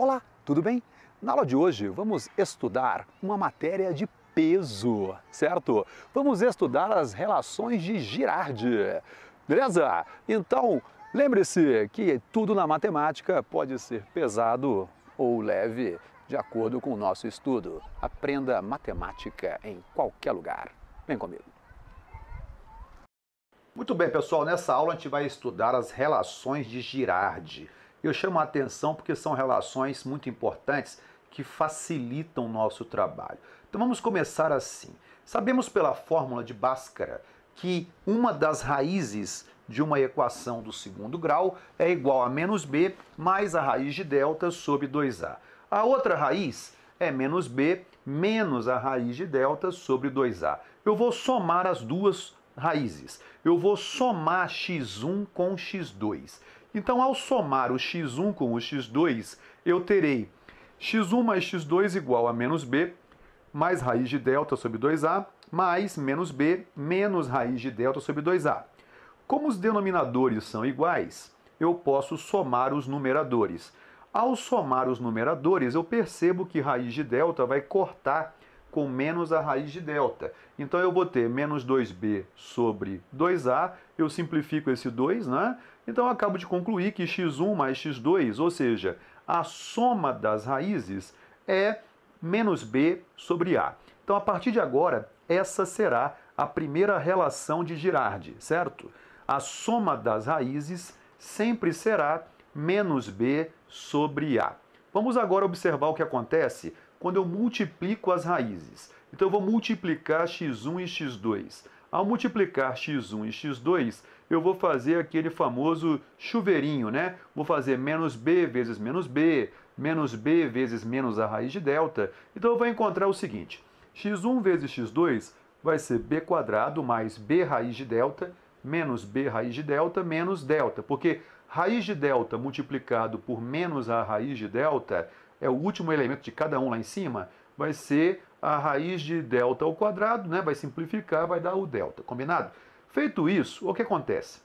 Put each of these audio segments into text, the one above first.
Olá, tudo bem? Na aula de hoje vamos estudar uma matéria de peso, certo? Vamos estudar as relações de Girardi, beleza? Então, lembre-se que tudo na matemática pode ser pesado ou leve, de acordo com o nosso estudo. Aprenda matemática em qualquer lugar. Vem comigo. Muito bem, pessoal, nessa aula a gente vai estudar as relações de Girardi. Eu chamo a atenção porque são relações muito importantes que facilitam o nosso trabalho. Então vamos começar assim. Sabemos pela fórmula de Bhaskara que uma das raízes de uma equação do segundo grau é igual a menos b mais a raiz de delta sobre 2a. A outra raiz é menos b menos a raiz de delta sobre 2a. Eu vou somar as duas raízes. Eu vou somar x1 com x2. Então, ao somar o x1 com o x2, eu terei x1 mais x2 igual a menos b, mais raiz de delta sobre 2a, mais menos b, menos raiz de delta sobre 2a. Como os denominadores são iguais, eu posso somar os numeradores. Ao somar os numeradores, eu percebo que raiz de delta vai cortar com menos a raiz de delta. Então eu vou ter menos 2b sobre 2a, eu simplifico esse 2, né? Então eu acabo de concluir que x1 mais x2, ou seja, a soma das raízes é menos b sobre a. Então a partir de agora, essa será a primeira relação de Girardi, certo? A soma das raízes sempre será menos b sobre a. Vamos agora observar o que acontece quando eu multiplico as raízes. Então eu vou multiplicar x1 e x2. Ao multiplicar x1 e x2, eu vou fazer aquele famoso chuveirinho, né? Vou fazer menos b vezes menos b vezes menos a raiz de delta. Então eu vou encontrar o seguinte: x1 vezes x2 vai ser b quadrado mais b raiz de delta menos b raiz de delta menos delta, porque raiz de delta multiplicado por menos a raiz de delta é o último elemento de cada um lá em cima, vai ser a raiz de delta ao quadrado, né? Vai simplificar, vai dar o delta, combinado? Feito isso, o que acontece?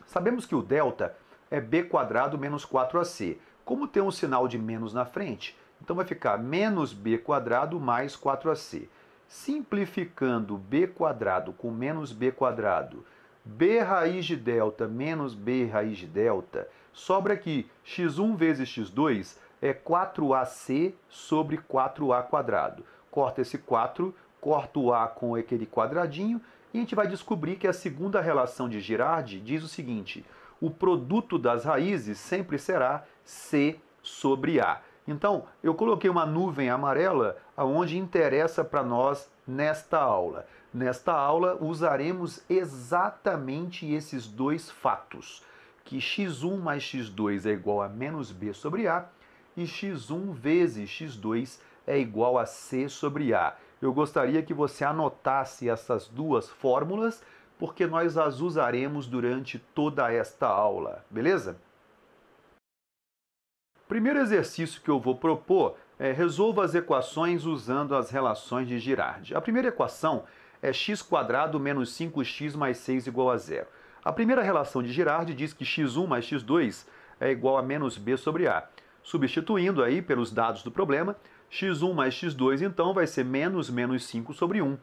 Sabemos que o delta é b quadrado menos 4ac. Como tem um sinal de menos na frente, então vai ficar menos b quadrado mais 4ac. Simplificando b quadrado com menos b quadrado, b raiz de delta menos b raiz de delta, sobra aqui x1 vezes x2 é 4ac sobre 4a quadrado. Corta esse 4, corta o a com aquele quadradinho e a gente vai descobrir que a segunda relação de Girardi diz o seguinte: o produto das raízes sempre será c sobre a. Então, eu coloquei uma nuvem amarela aonde interessa para nós nesta aula. Nesta aula, usaremos exatamente esses dois fatos, que x1 mais x2 é igual a menos b sobre a, e x1 vezes x2 é igual a c sobre a. Eu gostaria que você anotasse essas duas fórmulas, porque nós as usaremos durante toda esta aula, beleza? Primeiro exercício que eu vou propor é resolva as equações usando as relações de Girardi. A primeira equação é x² menos 5x mais 6 igual a 0. A primeira relação de Girardi diz que x1 mais x2 é igual a menos b sobre a. Substituindo aí pelos dados do problema, x1 mais x2 então vai ser menos 5 sobre 1.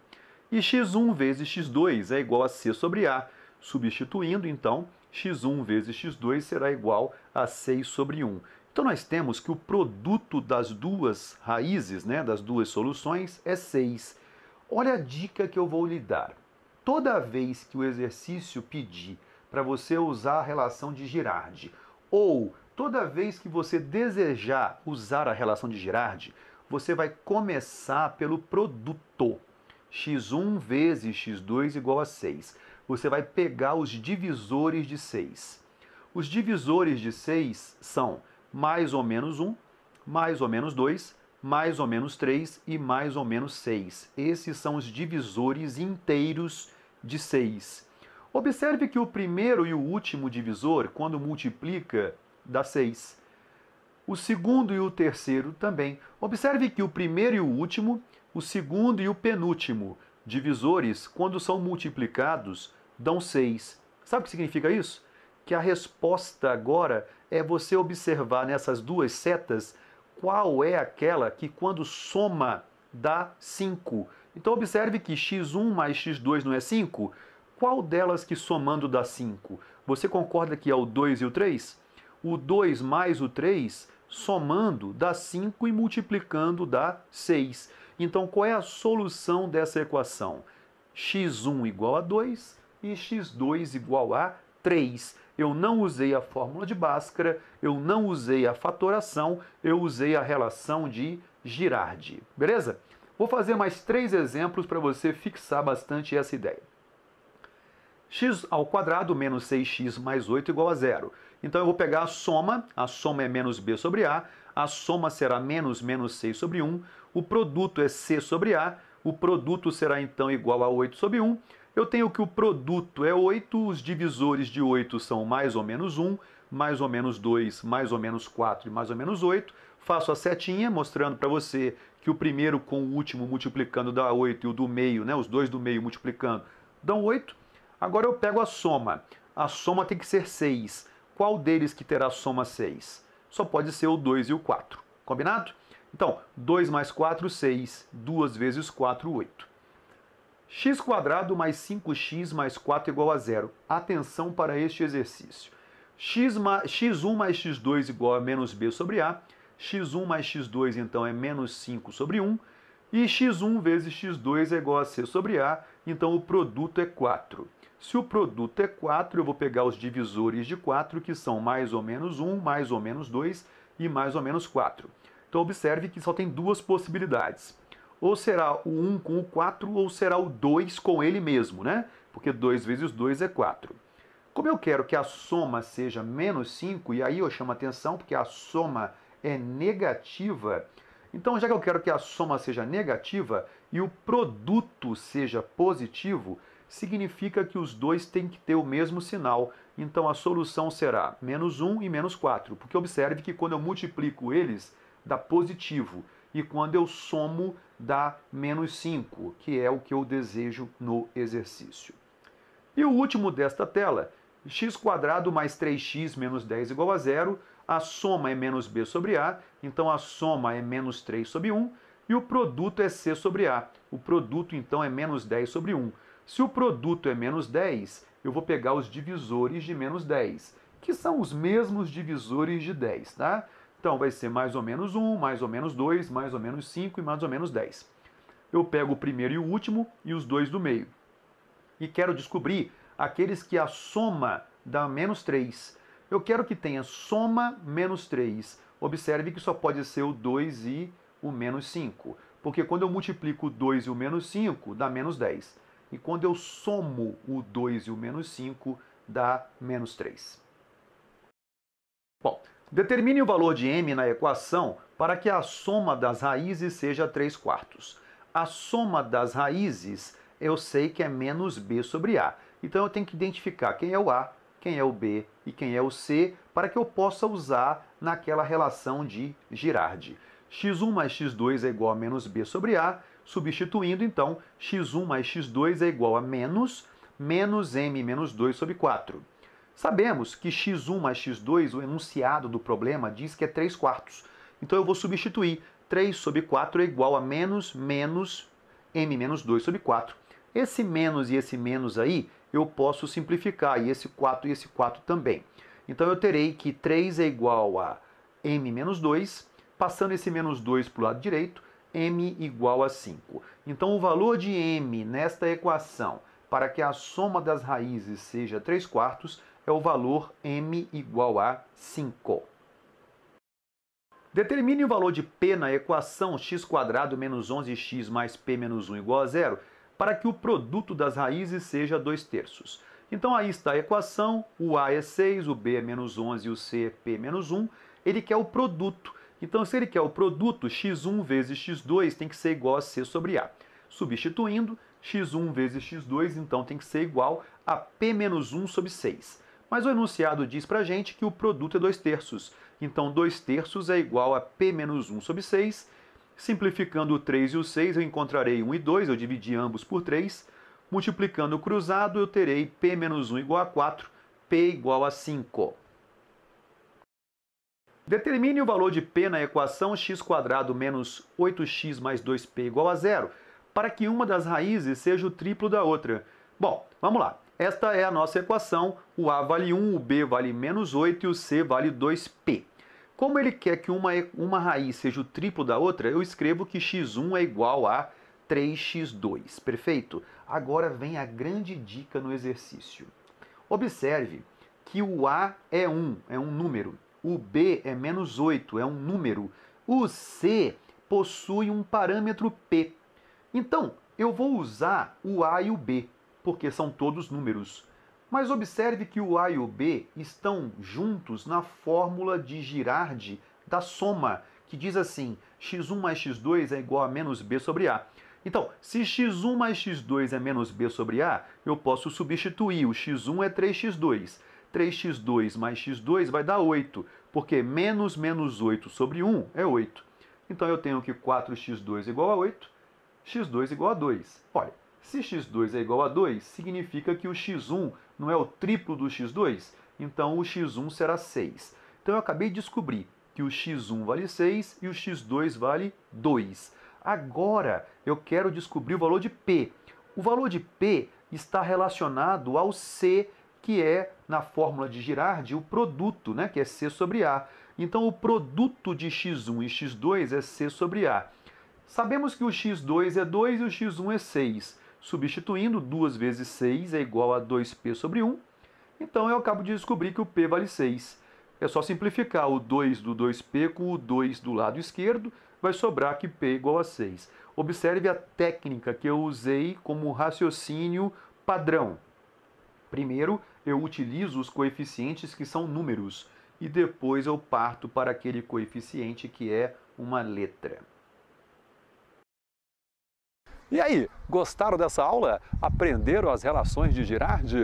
E x1 vezes x2 é igual a c sobre a. Substituindo então, x1 vezes x2 será igual a 6 sobre 1. Então nós temos que o produto das duas raízes, né, das duas soluções, é 6. Olha a dica que eu vou lhe dar. Toda vez que o exercício pedir para você usar a relação de Girardi, ou toda vez que você desejar usar a relação de Girardi, você vai começar pelo produto. x1 vezes x2 igual a 6. Você vai pegar os divisores de 6. Os divisores de 6 são mais ou menos 1, mais ou menos 2, mais ou menos 3 e mais ou menos 6. Esses são os divisores inteiros de 6. Observe que o primeiro e o último divisor, quando multiplica, dá 6. O segundo e o terceiro também. Observe que o primeiro e o último, o segundo e o penúltimo divisores, quando são multiplicados, dão 6. Sabe o que significa isso? Que a resposta agora é você observar nessas duas setas qual é aquela que quando soma dá 5. Então observe que x1 mais x2 não é 5? Qual delas que somando dá 5? Você concorda que é o 2 e o 3? O 2 mais o 3 somando dá 5 e multiplicando dá 6. Então qual é a solução dessa equação? x1 igual a 2 e x2 igual a 3. Eu não usei a fórmula de Bhaskara, eu não usei a fatoração, eu usei a relação de Girardi. Beleza? Vou fazer mais 3 exemplos para você fixar bastante essa ideia. X ao quadrado menos 6x mais 8 igual a 0. Então eu vou pegar a soma é menos b sobre a soma será menos 6 sobre 1, o produto é c sobre a, o produto será então igual a 8 sobre 1. Eu tenho que o produto é 8, os divisores de 8 são mais ou menos 1, mais ou menos 2, mais ou menos 4 e mais ou menos 8. Faço a setinha mostrando para você que o primeiro com o último multiplicando dá 8 e o do meio, né, os dois do meio multiplicando, dão 8. Agora eu pego a soma. A soma tem que ser 6. Qual deles que terá soma 6? Só pode ser o 2 e o 4. Combinado? Então, 2 mais 4, 6. 2 vezes 4, 8. X² mais 5x mais 4 igual a 0. Atenção para este exercício. X1 mais x2 igual a menos b sobre a. x1 mais x2, então, é menos 5 sobre 1. E x1 vezes x2 é igual a c sobre a. Então, o produto é 4. Se o produto é 4, eu vou pegar os divisores de 4, que são mais ou menos 1, mais ou menos 2 e mais ou menos 4. Então, observe que só tem duas possibilidades. Ou será o 1 com o 4, ou será o 2 com ele mesmo, né? Porque 2 vezes 2 é 4. Como eu quero que a soma seja menos 5, e aí eu chamo a atenção porque a soma é negativa, então já que eu quero que a soma seja negativa e o produto seja positivo, significa que os dois têm que ter o mesmo sinal. Então a solução será menos 1 e menos 4, porque observe que quando eu multiplico eles, dá positivo, e quando eu somo, dá menos 5, que é o que eu desejo no exercício. E o último desta tela, x² mais 3x menos 10 igual a 0, a soma é menos b sobre a, então a soma é menos 3 sobre 1, e o produto é c sobre a. O produto, então, é menos 10 sobre 1. Se o produto é menos 10, eu vou pegar os divisores de menos 10, que são os mesmos divisores de 10, tá? Então vai ser mais ou menos 1, mais ou menos 2, mais ou menos 5 e mais ou menos 10. Eu pego o primeiro e o último e os dois do meio. E quero descobrir aqueles que a soma dá menos 3. Eu quero que tenha soma menos 3. Observe que só pode ser o 2 e o menos 5. Porque quando eu multiplico o 2 e o menos 5, dá menos 10. E quando eu somo o 2 e o menos 5, dá menos 3. Bom, determine o valor de m na equação para que a soma das raízes seja 3/4. A soma das raízes eu sei que é menos b sobre a. Então eu tenho que identificar quem é o a, quem é o b e quem é o c para que eu possa usar naquela relação de Girardi. x1 mais x2 é igual a menos b sobre a. Substituindo, então, x1 mais x2 é igual a menos m menos 2 sobre 4. Sabemos que x1 mais x2, o enunciado do problema, diz que é 3/4. Então eu vou substituir. 3 sobre 4 é igual a menos m menos 2 sobre 4. Esse menos e esse menos aí, eu posso simplificar, e esse 4 e esse 4 também. Então eu terei que 3 é igual a m menos 2, passando esse menos 2 para o lado direito, m igual a 5. Então o valor de m nesta equação, para que a soma das raízes seja 3/4, é o valor m igual a 5. Determine o valor de p na equação x² menos 11x mais p menos 1 igual a 0, para que o produto das raízes seja 2/3. Então aí está a equação, o a é 6, o b é menos 11 e o c é p menos 1. Ele quer o produto. Então se ele quer o produto, x1 vezes x2 tem que ser igual a c sobre a. Substituindo, x1 vezes x2 então tem que ser igual a p menos 1 sobre 6. Mas o enunciado diz pra gente que o produto é 2/3. Então 2/3 é igual a p menos 1 sobre 6. Simplificando o 3 e o 6, eu encontrarei 1 e 2, eu dividi ambos por 3. Multiplicando o cruzado, eu terei p menos 1 igual a 4, p igual a 5. Determine o valor de P na equação x² menos 8x mais 2P igual a zero, para que uma das raízes seja o triplo da outra. Bom, vamos lá. Esta é a nossa equação. O A vale 1, o B vale menos 8 e o C vale 2P. Como ele quer que uma raiz seja o triplo da outra, eu escrevo que x1 é igual a 3x2. Perfeito? Agora vem a grande dica no exercício. Observe que o A é um número. O B é menos 8, é um número. O C possui um parâmetro P. Então, eu vou usar o A e o B, porque são todos números. Mas observe que o A e o B estão juntos na fórmula de Girardi da soma, que diz assim, x1 mais x2 é igual a menos b sobre A. Então, se x1 mais x2 é menos b sobre A, eu posso substituir. O x1 é 3x2. 3x2 mais x2 vai dar 8, porque menos 8 sobre 1 é 8. Então eu tenho que 4x2 igual a 8, x2 igual a 2. Olha, se x2 é igual a 2, significa que o x1 não é o triplo do x2, então o x1 será 6. Então eu acabei de descobrir que o x1 vale 6 e o x2 vale 2. Agora eu quero descobrir o valor de P. O valor de P está relacionado ao C, que é, na fórmula de Girardi, o produto, né, que é C sobre A. Então, o produto de x1 e x2 é C sobre A. Sabemos que o x2 é 2 e o x1 é 6. Substituindo, 2 vezes 6 é igual a 2P sobre 1. Então, eu acabo de descobrir que o P vale 6. É só simplificar o 2 do 2P com o 2 do lado esquerdo, vai sobrar que P é igual a 6. Observe a técnica que eu usei como raciocínio padrão. Primeiro, eu utilizo os coeficientes que são números e depois eu parto para aquele coeficiente que é uma letra. E aí, gostaram dessa aula? Aprenderam as relações de Girardi?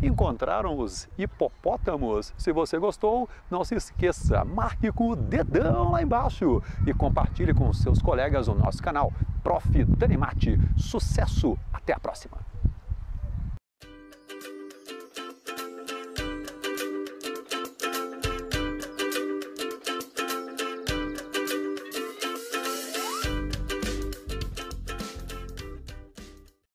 Encontraram os hipopótamos? Se você gostou, não se esqueça, marque com o dedão lá embaixo e compartilhe com seus colegas o nosso canal. Prof. Dani Matti, sucesso! Até a próxima!